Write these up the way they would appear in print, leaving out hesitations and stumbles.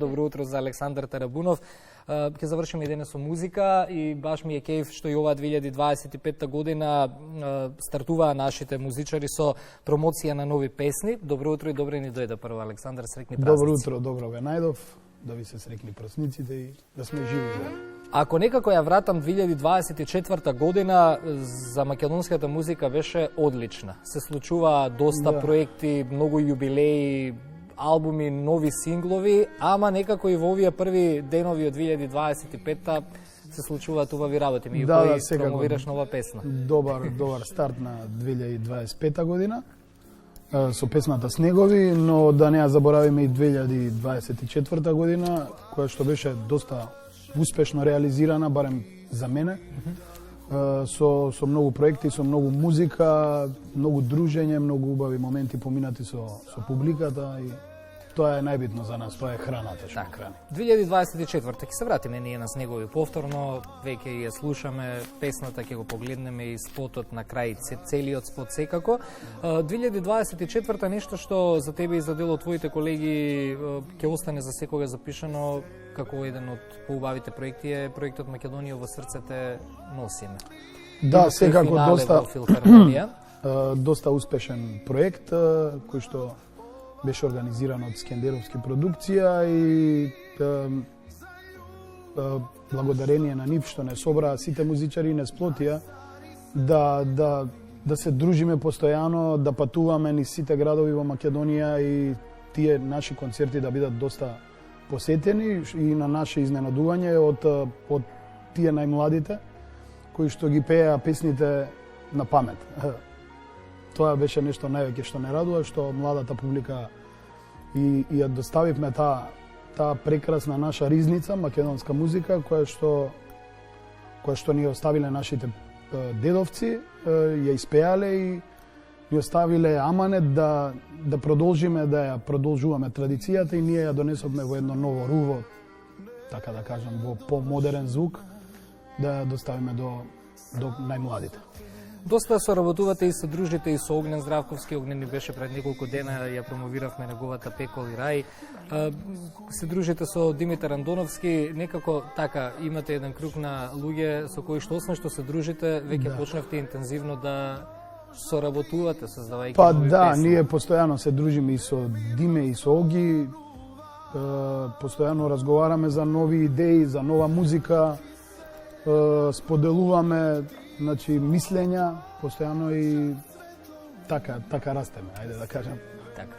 Добро утро за Александар Тарабунов. Ќе завршиме денес со музика и баш ми е кејф што и оваа 2025 година стартуваа нашите музичари со промоција на нови песни. Добро утро и добре ни дојде прво, Александар, срекни празници. Добро утро, добро ве најдов, да ви се срекни празниците и да сме живи. Ако некако ја вратам 2024 година, за македонската музика беше одлична. Се случуваа доста проекти, многу јубилеи, албуми, нови синглови, ама некако и во овие први денови од 2025-та се случуваат убави работи. Ми кој промовираш нова песна. Добар старт на 2025 година со песната Снегови, но да не ја заборавиме и 2024 година, која што беше доста успешно реализирана, барем за мене. Со многу проекти, со многу музика, многу дружење, многу убави моменти поминати со публиката и тоа е најбитно за нас, тоа е храната што храни. 2024 ќе се вратиме ние на Снегови повторно, веќе ја слушаме песната, ќе го погледнеме и спотот на крај, целиот спот секако. 2024 нешто што за тебе и за дел од твоите колеги ќе остане за секога запишано како еден од поубавите проекти е проектот Македонија во срцете носиме. Да, секако доста успешен проект кој што беше организиран од Скендеровски продукција и благодарение на нив што не собраа сите музичари не сплотија да се дружиме постојано, да патуваме низ сите градови во Македонија и тие наши концерти да бидат доста посетени и на наше изненадување од тие најмладите кои што ги пееа песните на памет. Тоа беше нешто највеќе што не радува, што младата публика и ја доставивме таа прекрасна наша ризница, македонска музика, која што ни оставиле нашите дедовци, ја испеале и ни оставиле аманет да продолжиме, да ја продолжуваме традицијата и ние ја донесовме во едно ново руво, така да кажам, во помодерен звук, да ја доставиме до најмладите. Доста соработувате и се дружите и со Огнен Здравковски. Огнен ни беше пред неколку дена, ја промовиравме неговата Пекол и рај. Се дружите со Димитар Андоновски, некако така имате еден круг на луѓе со кои што освен што се дружите, веќе почнавте интензивно да соработувате создавајќи нови песни. Да, ние постојано се дружиме и со Диме и со Оги. Постојано разговараме за нови идеи, за нова музика. Споделуваме мислења, постојано и така растеме, ајде да кажем. Така.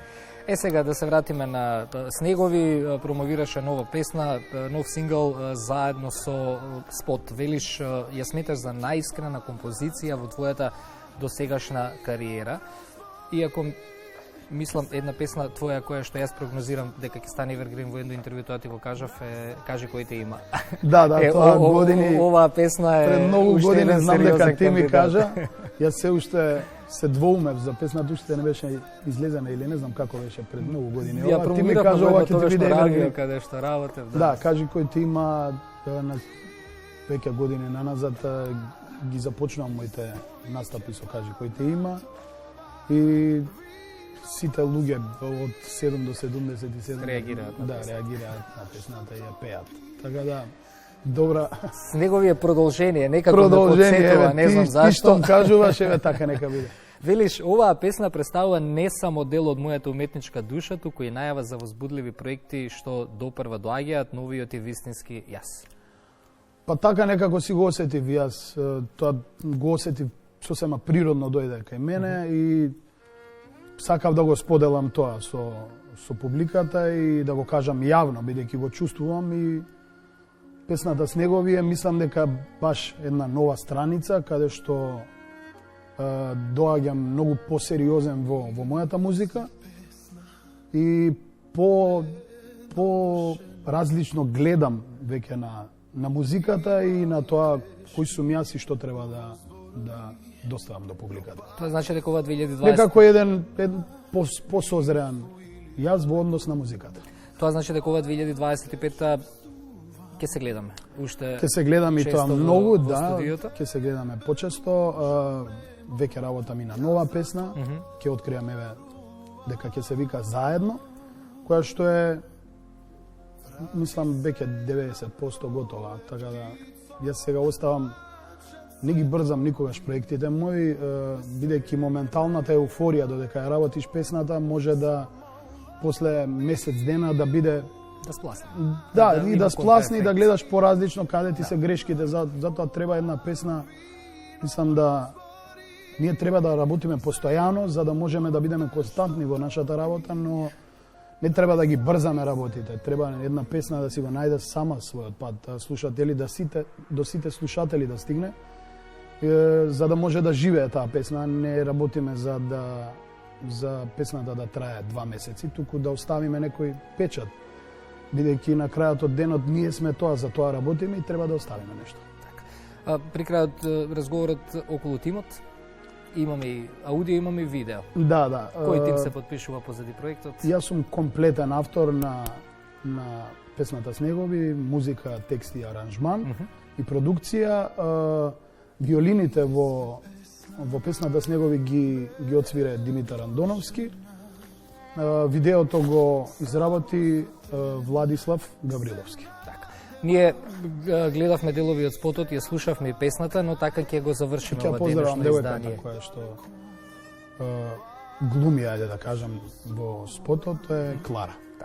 Сега да се вратиме на Снегови, промовираше нова песна, нов сингл заедно со спот. Велиш, ја сметаш за најискрена композиција во твојата досегашна кариера. Иако мислам една песна твоја која што јас прогнозирам дека ќе стане Evergreen во едно интервју, тоа ти го кажав, кажи кој те има. Да, тоа години. Оваа песна е пред многу години знам дека ти ми кажа. Јас се уште се двоумев за песната, уште не беше излезена или не знам како беше пред многу години. Ова ти ми кажа ова ќе ти биде Evergreen каде што работев. Да, кажи кој ти има на веќе години наназад ги започнувам моите настапи со кажи кој те има и сите луѓе од 7 до 77 реагираат на песната и ја пеат. Така да, добра. Снегови е продолжение, некако ме подсетува, не знам зашто. Ти што кажуваш, еве така нека биде. Велиш, оваа песна представува не само дел од мојата уметничка душа, туку и најава за возбудливи проекти што допрва доаѓаат, новиот и вистински јас. Па така некако си го осетив јас, тоа го осетив сосема природно дојде кај мене и сакав да го споделам тоа со публиката и да го кажам јавно, бидејќи го чувствувам и песната Снегови е, мислам дека баш една нова страница каде што доаѓам многу посериозен во мојата музика и по различно гледам веќе на музиката и на тоа кој сум јас и што треба да доставам до публиката. Тоа значи дека ова 2020 некако еден посозреан јас во однос на музиката. Тоа значи дека ова 2025-та ќе се гледаме. Уште ќе се гледаме и тоа многу, да, студиото. Ќе се гледаме почесто. Веќе работам и на нова песна. Ќе откријам еве дека ќе се вика Заедно, која што е мислам веќе 90% готова, така да јас сега оставам, не ги брзам никогаш проектите мои, бидејќи моменталната еуфорија додека ја работиш песната може да после месец дена да биде Да спласни. да и да спласни и да гледаш поразлично каде ти се грешките, затоа треба една песна, мислам да ние треба да работиме постојано за да можеме да бидеме константни во нашата работа, но не треба да ги брзаме работите. Треба една песна да си го најде сама својот пат, слушатели до сите слушатели да стигне, за да може да живее таа песна. Не работиме за песната да трае 2 месеци, туку да оставиме некој печат. Бидејќи на крајот од денот ние сме тоа, за тоа работиме и треба да оставиме нешто. При крајот разговорот околу тимот, имаме и аудио, имаме и видео. Да. Кој тим се подпишува позади проектот? Јас сум комплетен автор на песната Снегови, музика, текст и аранжман и продукција. Виолините во песната Снегови ги отсвире Димитар Андоновски. Видеото го изработи Владислав Гавриловски. Ние гледавме делови од спотот, ја слушавме и песната, но така ќе го завршиме ова денешно издание. Која што глуми, ајде да кажам, во спотот е Клара.